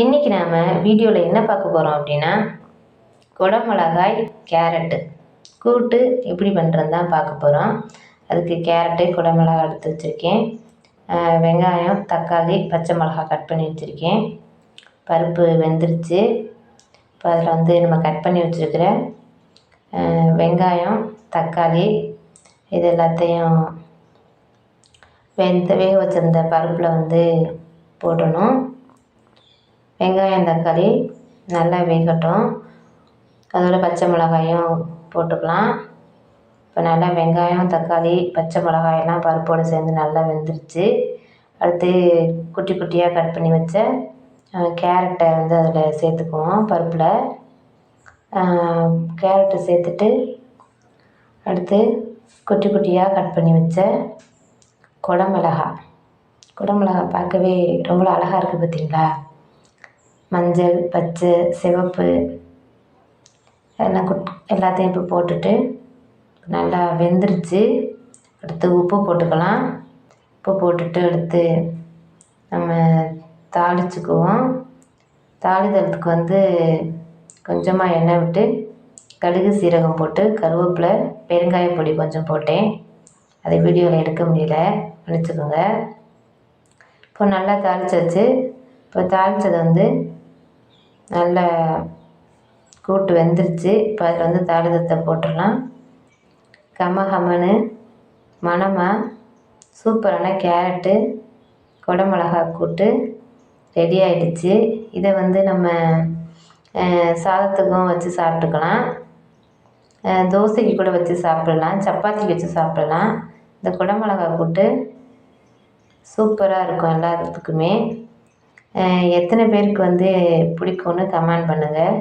இன்றைக்கி நாம் வீடியோவில் என்ன பார்க்க போகிறோம் அப்படின்னா, குடமிளகாய் கேரட்டு கூட்டு எப்படி பண்ணுறதுன்னு தான் பார்க்க போகிறோம். அதுக்கு கேரட்டு குடமிளகாய் எடுத்து வச்சுருக்கேன். வெங்காயம், தக்காளி, பச்சை மிளகாய் கட் பண்ணி வச்சுருக்கேன். பருப்பு வெந்துருச்சு. இப்போ அதில் நம்ம கட் பண்ணி வச்சுருக்கிற வெங்காயம், தக்காளி இது எல்லாத்தையும் வேக வச்சுருந்த பருப்பில் போடணும். வெங்காயம், தக்காளி நல்லா வேகட்டும். அதோட பச்சை மிளகாயும் போட்டுக்கலாம். இப்போ நல்லா வெங்காயம், தக்காளி, பச்சை மிளகாயெல்லாம் பருப்போடு சேர்ந்து நல்லா வெந்துருச்சு. அடுத்து குட்டி குட்டியாக கட் பண்ணி வச்ச கேரட்டை அதில் சேர்த்துக்குவோம். பருப்பில் கேரட்டை சேர்த்துட்டு அடுத்து குட்டி குட்டியாக கட் பண்ணி வச்ச குடமிளகாய் பார்க்கவே ரொம்ப அழகாக இருக்குது பார்த்தீங்களா? மஞ்சள், பச்சை, சிவப்பு எல்லாம் எல்லாத்தையும் இப்போ போட்டுட்டு நல்லா வெந்துருச்சு. அடுத்து உப்பு போட்டுக்கலாம். உப்பு போட்டுட்டு அடுத்து நம்ம தாளிச்சுக்குவோம். தாளிதத்துக்கு கொஞ்சமாக எண்ணெய் விட்டு கடுகு, சீரகம் போட்டு கருவேப்பிலை, பெருங்காய பொடி கொஞ்சம் போட்டேன். அதை வீடியோவில் எடுக்க முடியல, மன்னிச்சுக்கோங்க. இப்போ நல்லா தாளிச்சாச்சு. இப்போ தாளித்தது நல்லா கூட்டு வெந்துருச்சு. இப்போ அதில் தாளிதத்தை போட்டுடலாம். கமகமனு மணமாக சூப்பரான கேரட்டு குடமிளகாய் கூட்டு ரெடி ஆகிடுச்சு. இதை நம்ம சாதத்துக்கும் வச்சு சாப்பிட்டுக்கலாம். தோசைக்கு கூட வச்சு சாப்பிடலாம், சப்பாத்திக்கு வச்சு சாப்பிடலாம். இந்த குடமிளகாய் கூட்டு சூப்பராக இருக்கும் எல்லாத்துக்குமே. எத்தனை பேருக்கு பிடிக்கும்னு கமெண்ட் பண்ணுங்கள்.